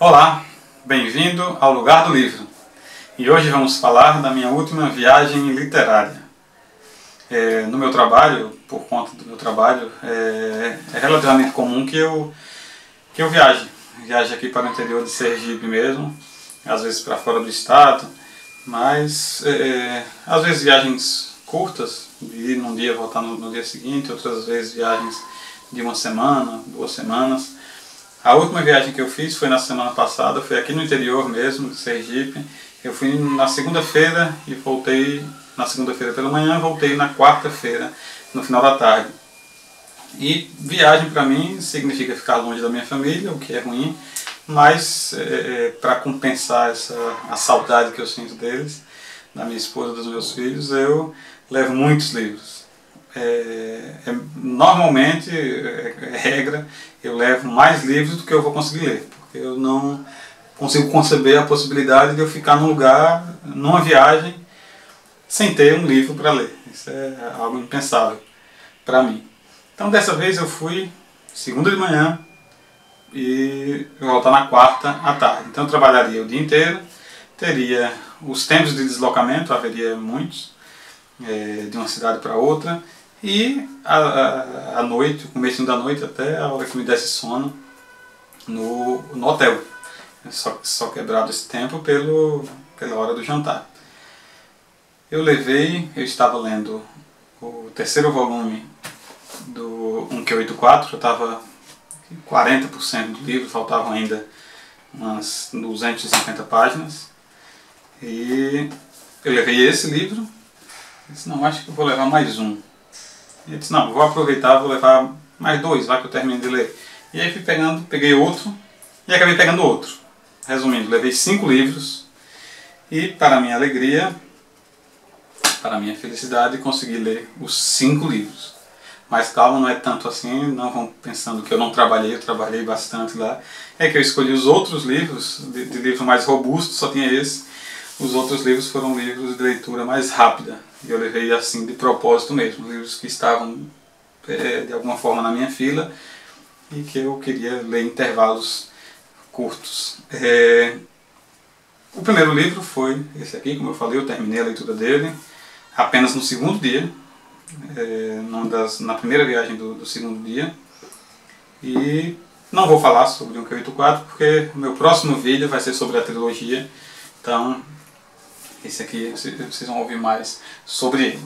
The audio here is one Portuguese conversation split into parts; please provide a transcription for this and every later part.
Olá, bem-vindo ao Lugar do Livro. E hoje vamos falar da minha última viagem literária. No meu trabalho, por conta do meu trabalho, é relativamente comum que eu viaje. Viaje aqui para o interior de Sergipe mesmo, às vezes para fora do estado, mas às vezes viagens curtas, de ir num dia e voltar no dia seguinte, outras vezes viagens de uma semana, 2 semanas. A última viagem que eu fiz foi na semana passada, foi aqui no interior mesmo, de Sergipe. Eu fui na segunda-feira e voltei na segunda-feira pela manhã, voltei na quarta-feira, no final da tarde. E viagem para mim significa ficar longe da minha família, o que é ruim, mas para compensar a saudade que eu sinto deles, da minha esposa, dos meus filhos, eu levo muitos livros. Normalmente, regra, eu levo mais livros do que eu vou conseguir ler, porque eu não consigo conceber a possibilidade de eu ficar num lugar, numa viagem, sem ter um livro para ler. Isso é algo impensável para mim. Então dessa vez eu fui segunda de manhã e eu voltar na quarta à tarde. Então eu trabalharia o dia inteiro, teria os tempos de deslocamento, haveria muitos, de uma cidade para outra, e à noite, o começo da noite até a hora que me desse sono no hotel. Só quebrado esse tempo pela hora do jantar. Eu estava lendo o terceiro volume do 1Q84, eu estava 40% do livro, faltavam ainda umas 250 páginas. E eu levei esse livro, eu disse, não, acho que eu vou levar mais um. E eu disse, não, vou aproveitar, vou levar mais 2, vai que eu termine de ler. E aí peguei outro e acabei pegando outro. Resumindo, levei 5 livros e, para minha alegria, para minha felicidade, consegui ler os 5 livros. Mas calma, não é tanto assim, não vão pensando que eu não trabalhei, eu trabalhei bastante lá. É que eu escolhi os outros livros, de livro mais robusto, só tinha esse. Os outros livros foram livros de leitura mais rápida. E eu levei assim de propósito mesmo, livros que estavam de alguma forma na minha fila e que eu queria ler em intervalos curtos. O primeiro livro foi esse aqui, como eu falei, eu terminei a leitura dele apenas no segundo dia, na primeira viagem do segundo dia. E não vou falar sobre o 1Q84 porque o meu próximo vídeo vai ser sobre a trilogia, então esse aqui vocês vão ouvir mais sobre ele.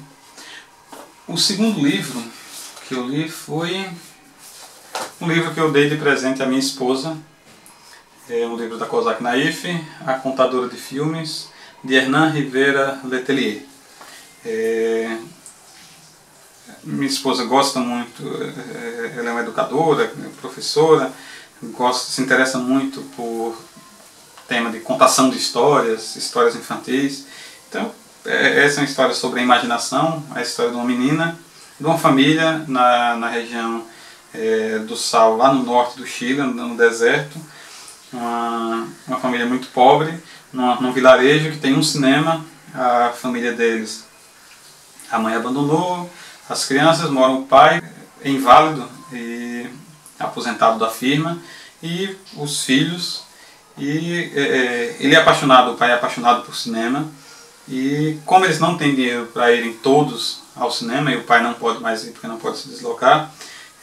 O segundo livro que eu li foi um livro que eu dei de presente à minha esposa. É um livro da Kozak Naif, A Contadora de Filmes, de Hernan Rivera Letelier. Minha esposa gosta muito, ela é uma educadora, professora, se interessa muito por tema de contação de histórias infantis. Então, essa é uma história sobre a imaginação, a história de uma menina, de uma família na região do Sal, lá no norte do Chile, no deserto. Uma família muito pobre, num vilarejo que tem um cinema. A família deles, a mãe abandonou as crianças, mora o pai, inválido e aposentado da firma, e os filhos. E ele é apaixonado, o pai é apaixonado por cinema, e como eles não têm dinheiro para irem todos ao cinema, e o pai não pode mais ir porque não pode se deslocar,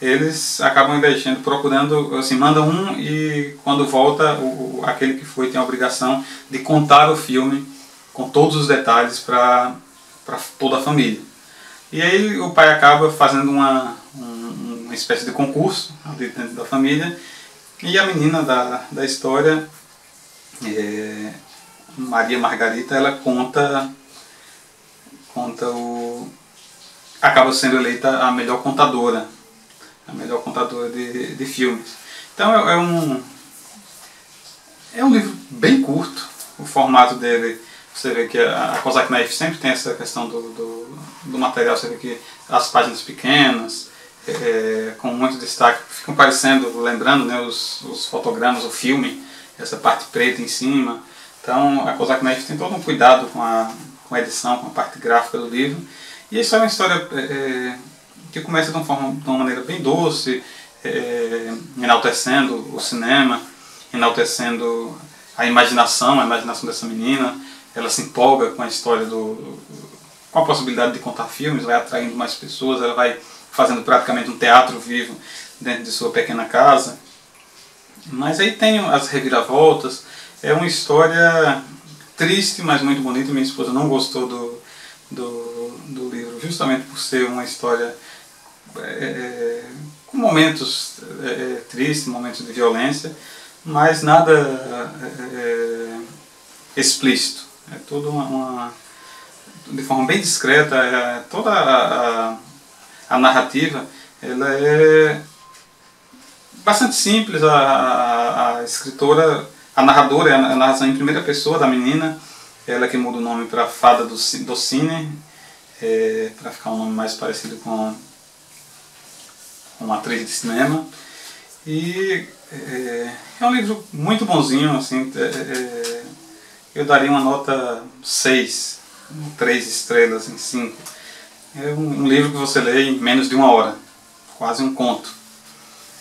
eles acabam investindo, procurando, assim, manda um e quando volta, aquele que foi tem a obrigação de contar o filme com todos os detalhes para toda a família. E aí o pai acaba fazendo uma espécie de concurso ali dentro da família, e a menina da história, Maria Margarita, ela acaba sendo eleita a melhor contadora de filmes. Então é um livro bem curto, o formato dele, você vê que a Kozak Naif sempre tem essa questão do material, você vê que as páginas pequenas, com muito destaque, ficam parecendo, lembrando, né, os fotogramas, o filme, essa parte preta em cima. Então a Kozak Naif tem todo um cuidado com a edição, com a parte gráfica do livro. E isso é uma história que começa de uma maneira bem doce, enaltecendo o cinema, enaltecendo a imaginação dessa menina. Ela se empolga com a história com a possibilidade de contar filmes, vai atraindo mais pessoas, ela vai fazendo praticamente um teatro vivo dentro de sua pequena casa. Mas aí tem as reviravoltas, é uma história triste, mas muito bonita. Minha esposa não gostou do livro, justamente por ser uma história com momentos tristes, momentos de violência, mas nada explícito. É tudo de forma bem discreta. Toda a narrativa ela é bastante simples. A escritora, a narradora, é a narração em primeira pessoa da menina. Ela que muda o nome para Fada do Cine, para ficar um nome mais parecido com uma atriz de cinema. E é um livro muito bonzinho, assim, eu daria uma nota 6, 3 estrelas em 5. É um livro que você lê em menos de 1 hora, quase um conto.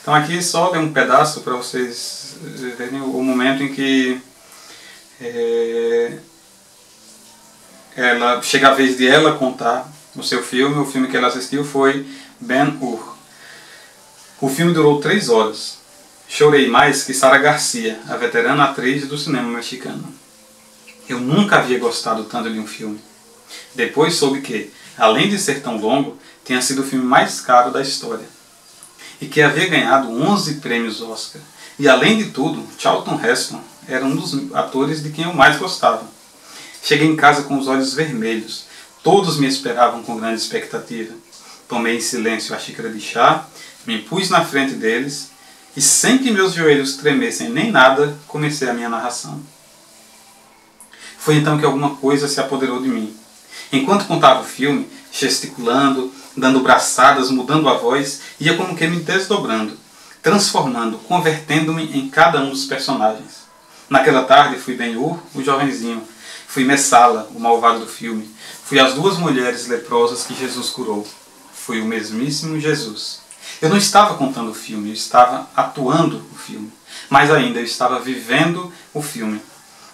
Então aqui só ler um pedaço para vocês verem o momento em que chega a vez de ela contar o seu filme. O filme que ela assistiu foi Ben-Hur. O filme durou 3 horas. Chorei mais que Sara Garcia, a veterana atriz do cinema mexicano. Eu nunca havia gostado tanto de um filme. Depois soube que, além de ser tão longo, tinha sido o filme mais caro da história. E que havia ganhado 11 prêmios Oscar. E além de tudo, Charlton Heston era um dos atores de quem eu mais gostava. Cheguei em casa com os olhos vermelhos. Todos me esperavam com grande expectativa. Tomei em silêncio a xícara de chá, me pus na frente deles e, sem que meus joelhos tremessem nem nada, comecei a minha narração. Foi então que alguma coisa se apoderou de mim. Enquanto contava o filme, gesticulando, dando braçadas, mudando a voz, ia como que me desdobrando, transformando, convertendo-me em cada um dos personagens. Naquela tarde fui Ben-Hur, o jovenzinho. Fui Messala, o malvado do filme. Fui as 2 mulheres leprosas que Jesus curou. Fui o mesmíssimo Jesus. Eu não estava contando o filme, eu estava atuando o filme. Mais ainda, eu estava vivendo o filme.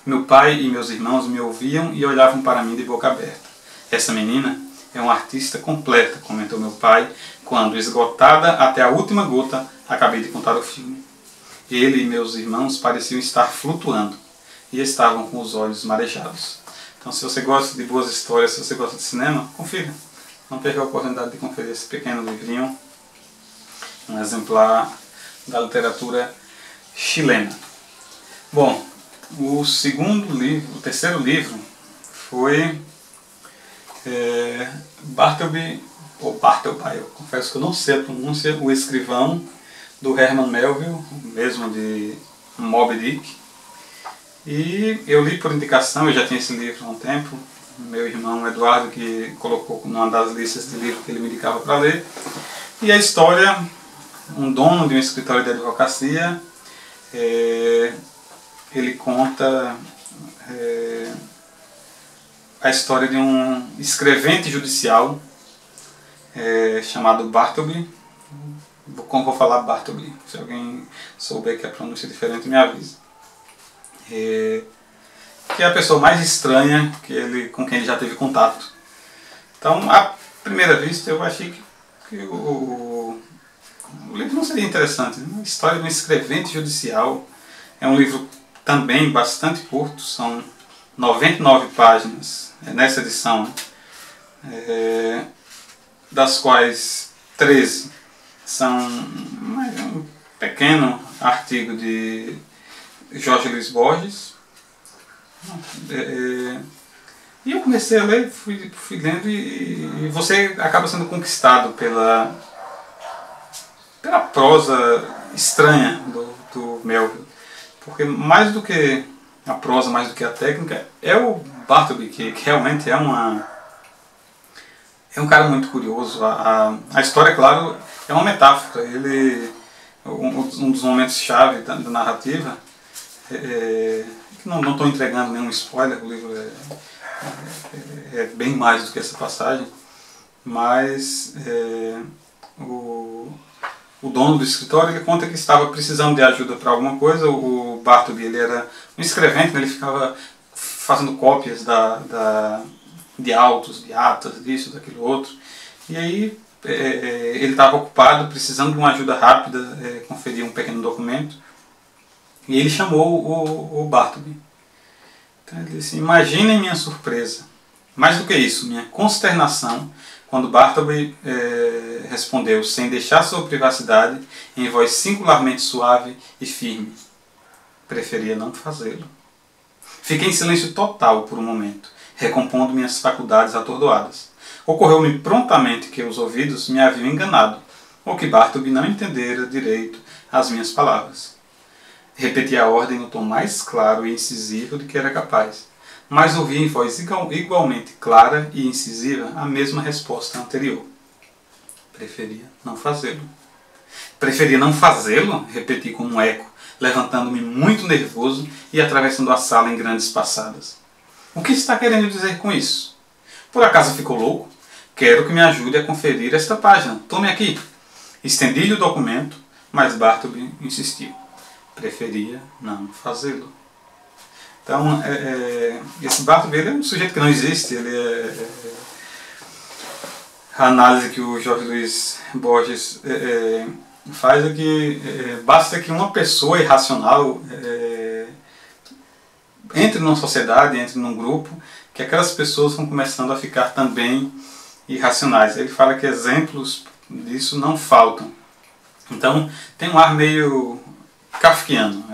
Meu pai e meus irmãos me ouviam e olhavam para mim de boca aberta. Essa menina é uma artista completa, comentou meu pai, quando, esgotada até a última gota, acabei de contar o filme. Ele e meus irmãos pareciam estar flutuando e estavam com os olhos marejados. Então, se você gosta de boas histórias, se você gosta de cinema, confira. Não perca a oportunidade de conferir esse pequeno livrinho, um exemplar da literatura chilena. Bom, o terceiro livro foi Bartleby, ou Bartleby, eu confesso que eu não sei a pronúncia, O Escrivão, do Herman Melville, mesmo de Moby Dick. E eu li por indicação, eu já tinha esse livro há um tempo, meu irmão Eduardo que colocou numa das listas de livros que ele me indicava para ler. E a história, um dono de um escritório de advocacia, ele conta a história de um escrevente judicial chamado Bartleby. Como vou falar Bartleby? Se alguém souber que a pronúncia é diferente, me avisa. Que é a pessoa mais estranha com quem ele já teve contato. Então, à primeira vista, eu achei que o livro não seria interessante. Uma história de um escrevente judicial. É um livro também bastante curto, são 99 páginas nessa edição, das quais 13 são um pequeno artigo de Jorge Luis Borges. E eu comecei a ler, fui lendo e você acaba sendo conquistado pela prosa estranha do Melville. Porque mais do que a prosa, mais do que a técnica, é o Bartleby que realmente é um cara muito curioso. A história, claro, é uma metáfora. Um dos momentos-chave da narrativa, que não estou entregando nenhum spoiler, o livro é bem mais do que essa passagem, mas o dono do escritório ele conta que estava precisando de ajuda para alguma coisa. O Bartleby ele era um escrevente, né? Ele ficava fazendo cópias de autos, de atas, disso, daquilo outro. E aí ele estava ocupado, precisando de uma ajuda rápida, conferir um pequeno documento. E ele chamou o Bartleby. Então ele disse: imaginem minha surpresa. Mais do que isso, minha consternação, quando Bartleby respondeu, sem deixar sua privacidade, em voz singularmente suave e firme: preferia não fazê-lo. Fiquei em silêncio total por um momento, recompondo minhas faculdades atordoadas. Ocorreu-me prontamente que os ouvidos me haviam enganado, ou que Bartleby não entendera direito as minhas palavras. Repeti a ordem no tom mais claro e incisivo de que era capaz, mas ouvi em voz igualmente clara e incisiva a mesma resposta anterior. Preferia não fazê-lo. Preferia não fazê-lo? Repeti como um eco, levantando-me muito nervoso e atravessando a sala em grandes passadas. O que está querendo dizer com isso? Por acaso ficou louco? Quero que me ajude a conferir esta página. Tome aqui. Estendi-lhe o documento, mas Bartleby insistiu. Preferia não fazê-lo. Então, esse Bartleby ele é um sujeito que não existe. Ele a análise que o Jorge Luiz Borges faz é que basta que uma pessoa irracional entre numa sociedade, entre num grupo, que aquelas pessoas vão começando a ficar também irracionais. Ele fala que exemplos disso não faltam. Então, tem um ar meio kafkiano.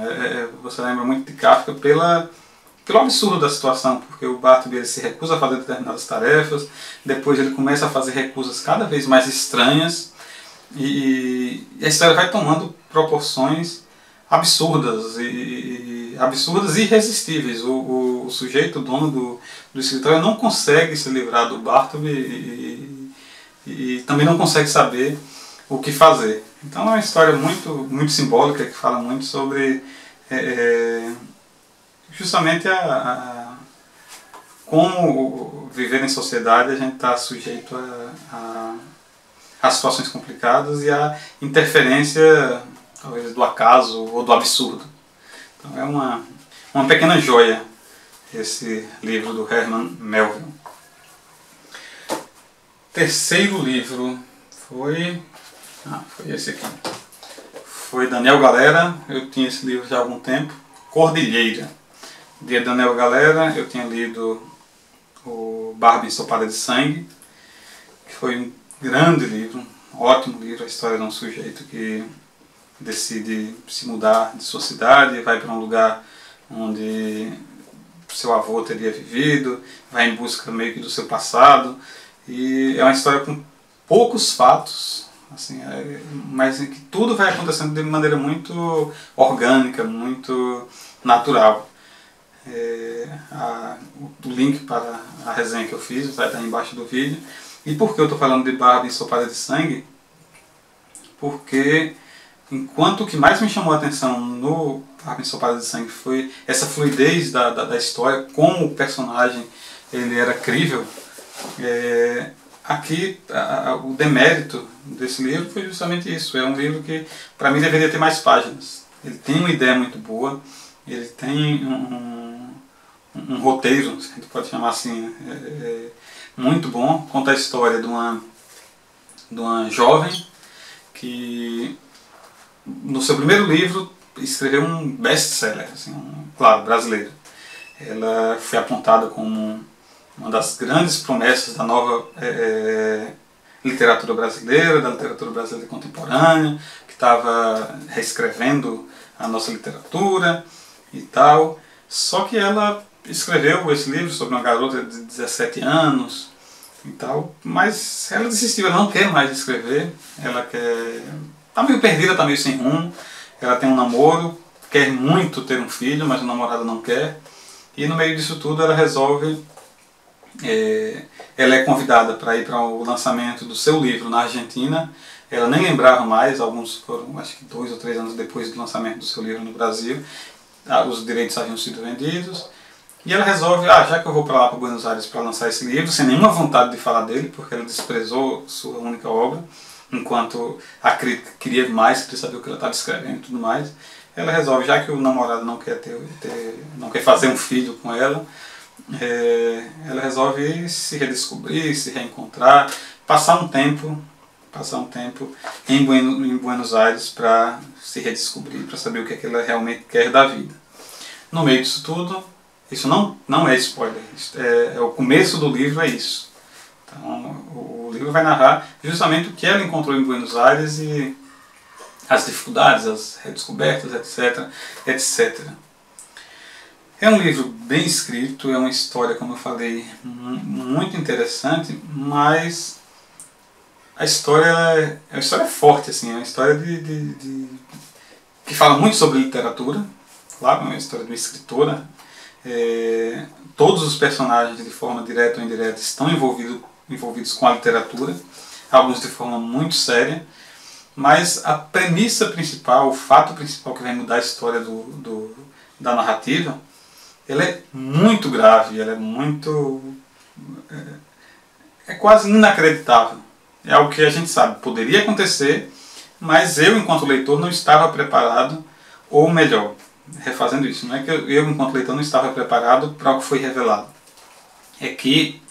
Você lembra muito de Kafka pelo absurdo da situação, porque o Bartleby ele se recusa a fazer determinadas tarefas, depois ele começa a fazer recusas cada vez mais estranhas, e a história vai tomando proporções absurdas e irresistíveis. O sujeito, o dono do escritório, não consegue se livrar do Bartleby e também não consegue saber o que fazer. Então é uma história muito simbólica, que fala muito sobre justamente como viver em sociedade. A gente está sujeito a situações complicadas e a interferência, talvez, do acaso ou do absurdo. Então é uma pequena joia esse livro do Herman Melville. Terceiro livro foi esse aqui. Foi Daniel Galera. Eu tinha esse livro já há algum tempo. Cordilheira. De Daniel Galera, eu tinha lido o Barba Ensopada de Sangue, que foi um grande livro, um ótimo livro, a história de um sujeito que decide se mudar de sua cidade, vai para um lugar onde seu avô teria vivido, vai em busca meio que do seu passado, e é uma história com poucos fatos, assim, mas em que tudo vai acontecendo de maneira muito orgânica, muito natural. O link para a resenha que eu fiz vai estar embaixo do vídeo. E por que eu estou falando de Barba Ensopada de Sangue? Porque enquanto o que mais me chamou a atenção no Barba Ensopada de Sangue foi essa fluidez da história, como o personagem ele era crível, aqui o demérito desse livro foi justamente isso. É um livro que para mim deveria ter mais páginas. Ele tem uma ideia muito boa, ele tem um roteiro, se a gente pode chamar assim, muito bom. Conta a história de uma jovem que no seu primeiro livro escreveu um best-seller, assim, claro, brasileiro. Ela foi apontada como uma das grandes promessas da nova literatura brasileira, da literatura brasileira contemporânea, que estava reescrevendo a nossa literatura e tal. Só que ela escreveu esse livro sobre uma garota de 17 anos e tal, mas ela desistiu, ela não quer mais escrever, ela quer... Está meio perdida, está meio sem rumo, ela tem um namoro, quer muito ter um filho, mas o namorado não quer, e no meio disso tudo ela resolve... ela é convidada para ir para o lançamento do seu livro na Argentina. Ela nem lembrava mais, alguns foram, acho que 2 ou 3 anos depois do lançamento do seu livro no Brasil, os direitos haviam sido vendidos, e ela resolve, já que eu vou para lá, para Buenos Aires, para lançar esse livro, sem nenhuma vontade de falar dele, porque ela desprezou sua única obra, enquanto a crítica queria mais, queria saber o que ela estava escrevendo e tudo mais, ela resolve, já que o namorado não quer não quer fazer um filho com ela, ela resolve se redescobrir, se reencontrar, passar um tempo em Buenos Aires para se redescobrir, para saber o que é que ela realmente quer da vida. No meio disso tudo, isso não é spoiler, o começo do livro é isso. Então, o livro vai narrar justamente o que ela encontrou em Buenos Aires e as dificuldades, as redescobertas, etc, etc. É um livro bem escrito, é uma história, como eu falei, muito interessante, mas a história é uma história forte, assim, é uma história que fala muito sobre literatura, claro, é uma história de uma escritora. Todos os personagens, de forma direta ou indireta, estão envolvidos com a literatura, alguns de forma muito séria, mas a premissa principal, o fato principal que vai mudar a história da narrativa, ela é muito grave, ela é muito... é quase inacreditável. É algo que a gente sabe, poderia acontecer, mas eu, enquanto leitor, não estava preparado, ou melhor, refazendo isso, não é que eu enquanto leitor, não estava preparado para o que foi revelado. É que,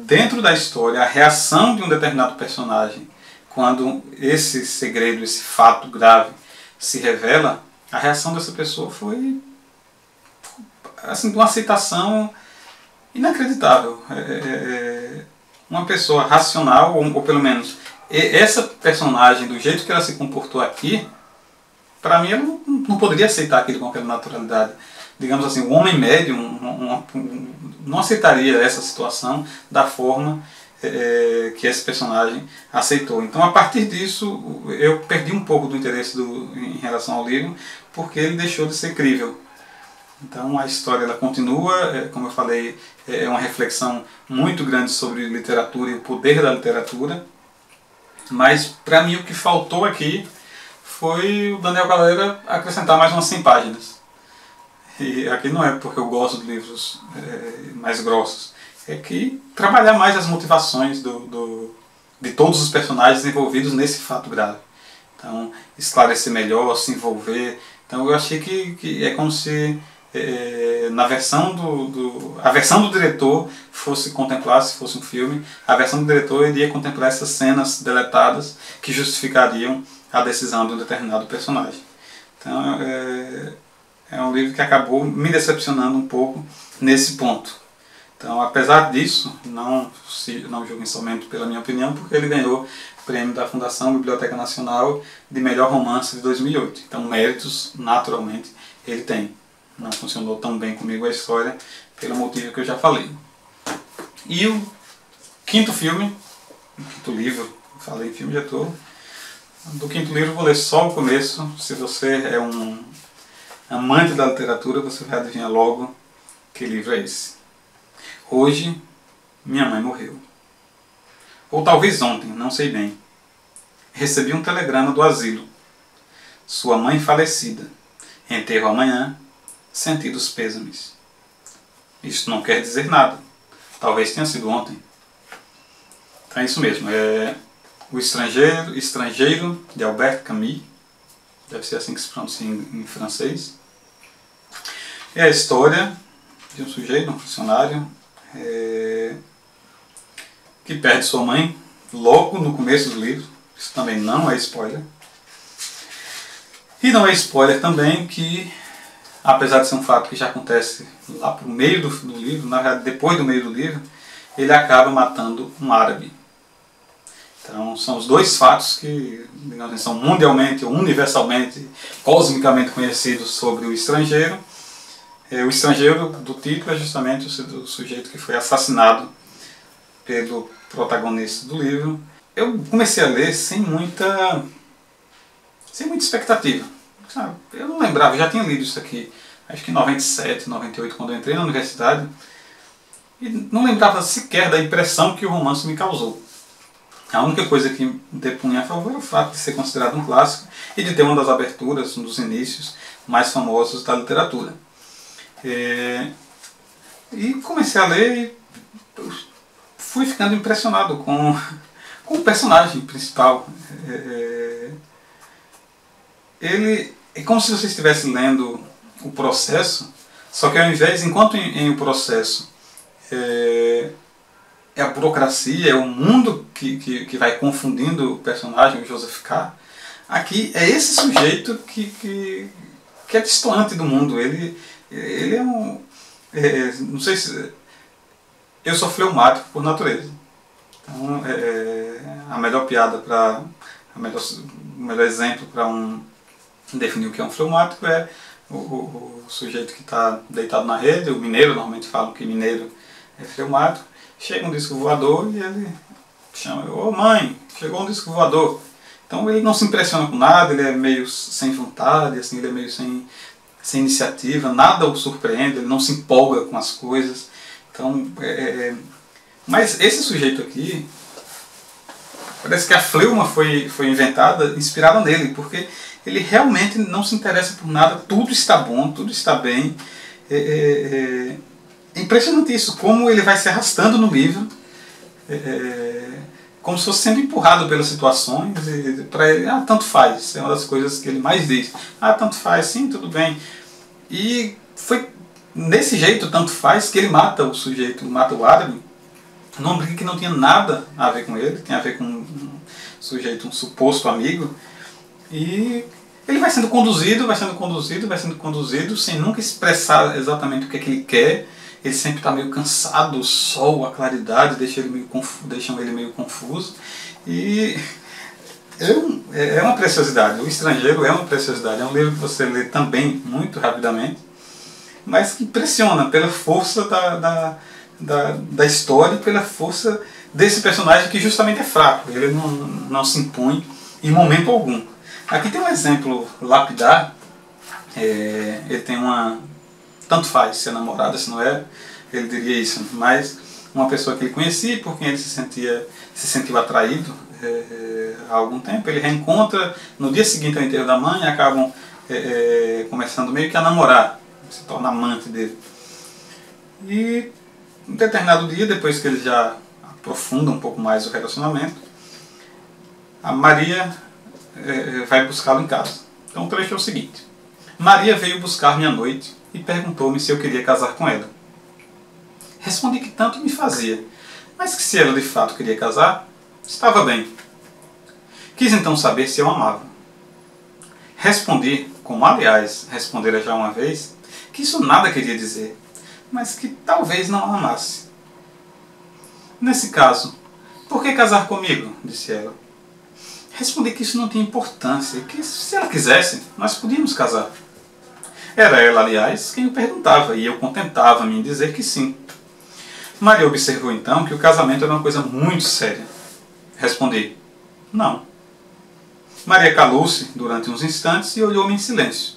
dentro da história, a reação de um determinado personagem, quando esse segredo, esse fato grave se revela, a reação dessa pessoa foi assim, de uma aceitação inacreditável. Uma pessoa racional, ou pelo menos essa personagem, do jeito que ela se comportou aqui, para mim ela não poderia aceitar aquilo com aquela naturalidade. Digamos assim, o homem médio não aceitaria essa situação da forma que esse personagem aceitou. Então, a partir disso, eu perdi um pouco do interesse em relação ao livro, porque ele deixou de ser crível. Então, a história ela continua, como eu falei, é uma reflexão muito grande sobre literatura e o poder da literatura, mas, para mim, o que faltou aqui foi o Daniel Galera acrescentar mais umas 100 páginas. E aqui não é porque eu gosto de livros mais grossos, é que trabalhar mais as motivações de todos os personagens envolvidos nesse fato grave. Então, esclarecer melhor, se envolver. Então, eu achei que é como se a versão do diretor fosse contemplar, se fosse um filme, a versão do diretor iria contemplar essas cenas deletadas que justificariam a decisão de um determinado personagem. Então, é um livro que acabou me decepcionando um pouco nesse ponto. Então, apesar disso, não julguem somente pela minha opinião, porque ele ganhou o prêmio da Fundação Biblioteca Nacional de Melhor Romance de 2008. Então, méritos, naturalmente, ele tem. Não funcionou tão bem comigo a história, pelo motivo que eu já falei. E o quinto filme, o quinto livro, falei filme, já estou... Do quinto livro eu vou ler só o começo. Se você é um amante da literatura, você vai adivinhar logo que livro é esse. Hoje, minha mãe morreu. Ou talvez ontem, não sei bem. Recebi um telegrama do asilo. Sua mãe falecida. Enterro amanhã. Sentido os pêsames. Isso não quer dizer nada. Talvez tenha sido ontem. Então é isso mesmo. O Estrangeiro, de Albert Camus. Deve ser assim que se pronuncia em francês. É a história de um sujeito, um funcionário, que perde sua mãe logo no começo do livro. Isso também não é spoiler. E não é spoiler também que, apesar de ser um fato que já acontece lá para o meio do livro, na verdade depois do meio do livro, ele acaba matando um árabe. Então são os dois fatos que, digamos assim, são mundialmente, universalmente, cosmicamente conhecidos sobre o estrangeiro. O estrangeiro do título é justamente o sujeito que foi assassinado pelo protagonista do livro. Eu comecei a ler sem muita expectativa. Sabe? Eu não lembrava, eu já tinha lido isso aqui, acho que em 97, 98, quando eu entrei na universidade, e não lembrava sequer da impressão que o romance me causou. A única coisa que me depunha a favor era o fato de ser considerado um clássico e de ter uma das aberturas, um dos inícios mais famosos da literatura. E comecei a ler e fui ficando impressionado com o personagem principal. Ele é como se você estivesse lendo o processo, só que ao invés, enquanto em o processo é a burocracia, é o mundo que vai confundindo o personagem, o Joseph K. Aqui é esse sujeito que é distante do mundo. Ele é um... não sei se... Eu sou fleumático por natureza. Então, a melhor piada para... o melhor exemplo para definir o que é um fleumático é o sujeito que está deitado na rede. O mineiro, normalmente falam que mineiro é fleumático. Chega um disco voador e ele chama: ô mãe, chegou um disco voador. Então ele não se impressiona com nada, ele é meio sem vontade, assim, ele é meio sem iniciativa, nada o surpreende, ele não se empolga com as coisas. Então, mas esse sujeito aqui, parece que a fleuma foi inventada, inspirada nele, porque ele realmente não se interessa por nada, tudo está bom, tudo está bem. É impressionante isso, como ele vai se arrastando no livro, como se fosse sendo empurrado pelas situações, e para ele, tanto faz, é uma das coisas que ele mais diz. Tanto faz, sim, tudo bem. E foi nesse jeito, tanto faz, que ele mata o sujeito, mata o árabe, numa briga que não tinha nada a ver com ele, tinha a ver com um sujeito, um suposto amigo, e ele vai sendo conduzido, sem nunca expressar exatamente o que é que ele quer. Ele sempre está meio cansado, o sol, a claridade deixam ele meio confuso. E é uma preciosidade. O Estrangeiro é uma preciosidade. É um livro que você lê também muito rapidamente, mas que impressiona pela força da história e pela força desse personagem que justamente é fraco. Ele não se impõe em momento algum. Aqui tem um exemplo lapidar. Ele tem uma... Tanto faz se é namorada, se não é, ele diria isso, mas uma pessoa que ele conhecia, por quem ele se sentiu atraído há algum tempo, ele reencontra no dia seguinte ao enterro da mãe e acabam começando meio que a namorar, se torna amante dele. E um determinado dia, depois que eles já aprofundam um pouco mais o relacionamento, a Maria vai buscá-lo em casa. Então o trecho é o seguinte: Maria veio buscar-me à noite e perguntou-me se eu queria casar com ela. Respondi que tanto me fazia, mas que se ela de fato queria casar, estava bem. Quis então saber se eu amava. Respondi, como aliás respondera já uma vez, que isso nada queria dizer, mas que talvez não a amasse. Nesse caso, por que casar comigo? Disse ela. Respondi que isso não tinha importância, que se ela quisesse, nós podíamos casar. Era ela, aliás, quem o perguntava, e eu contentava-me em dizer que sim. Maria observou então que o casamento era uma coisa muito séria. Respondi: não. Maria calou-se durante uns instantes e olhou-me em silêncio.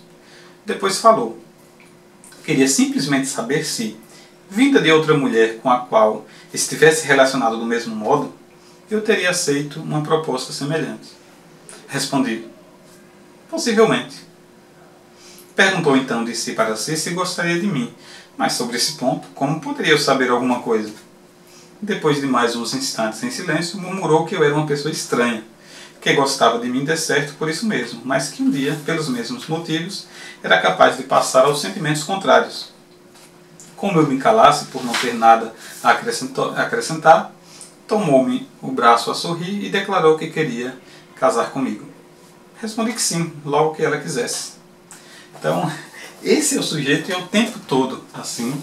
Depois falou: queria simplesmente saber se, vinda de outra mulher com a qual estivesse relacionado do mesmo modo, eu teria aceito uma proposta semelhante. Respondi: possivelmente. Perguntou então de si para si se gostaria de mim, mas sobre esse ponto, como poderia eu saber alguma coisa? Depois de mais uns instantes em silêncio, murmurou que eu era uma pessoa estranha, que gostava de mim de certo por isso mesmo, mas que um dia, pelos mesmos motivos, era capaz de passar aos sentimentos contrários. Como eu me calasse por não ter nada a acrescentar, tomou-me o braço a sorrir e declarou que queria casar comigo. Respondi que sim, logo que ela quisesse. Então, esse é o sujeito e é o tempo todo assim.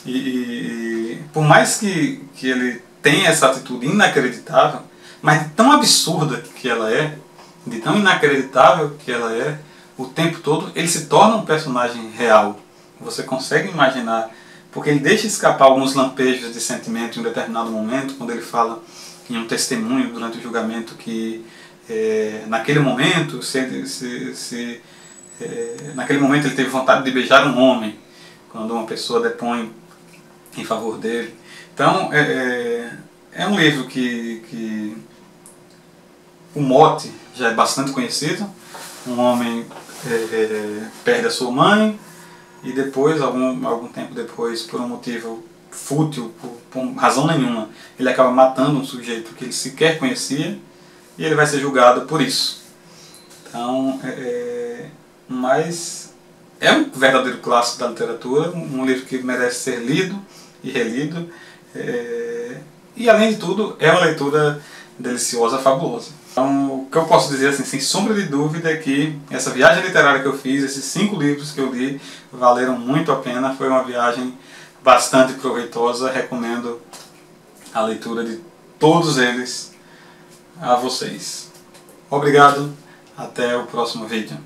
E por mais que ele tenha essa atitude inacreditável, mas de tão absurda que ela é, de tão inacreditável que ela é, o tempo todo ele se torna um personagem real. Você consegue imaginar, porque ele deixa escapar alguns lampejos de sentimento em um determinado momento, quando ele fala em um testemunho durante o julgamento que naquele momento, naquele momento ele teve vontade de beijar um homem, quando uma pessoa depõe em favor dele. Então é um livro que o mote já é bastante conhecido. Um homem perde a sua mãe e depois, algum tempo depois, por um motivo fútil, por razão nenhuma, ele acaba matando um sujeito que ele sequer conhecia e ele vai ser julgado por isso. Então mas é um verdadeiro clássico da literatura, um livro que merece ser lido e relido, e além de tudo é uma leitura deliciosa, fabulosa. Então, o que eu posso dizer assim, sem sombra de dúvida, é que essa viagem literária que eu fiz, esses 5 livros que eu li, valeram muito a pena. Foi uma viagem bastante proveitosa. Recomendo a leitura de todos eles a vocês. Obrigado, até o próximo vídeo.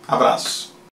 Abraço.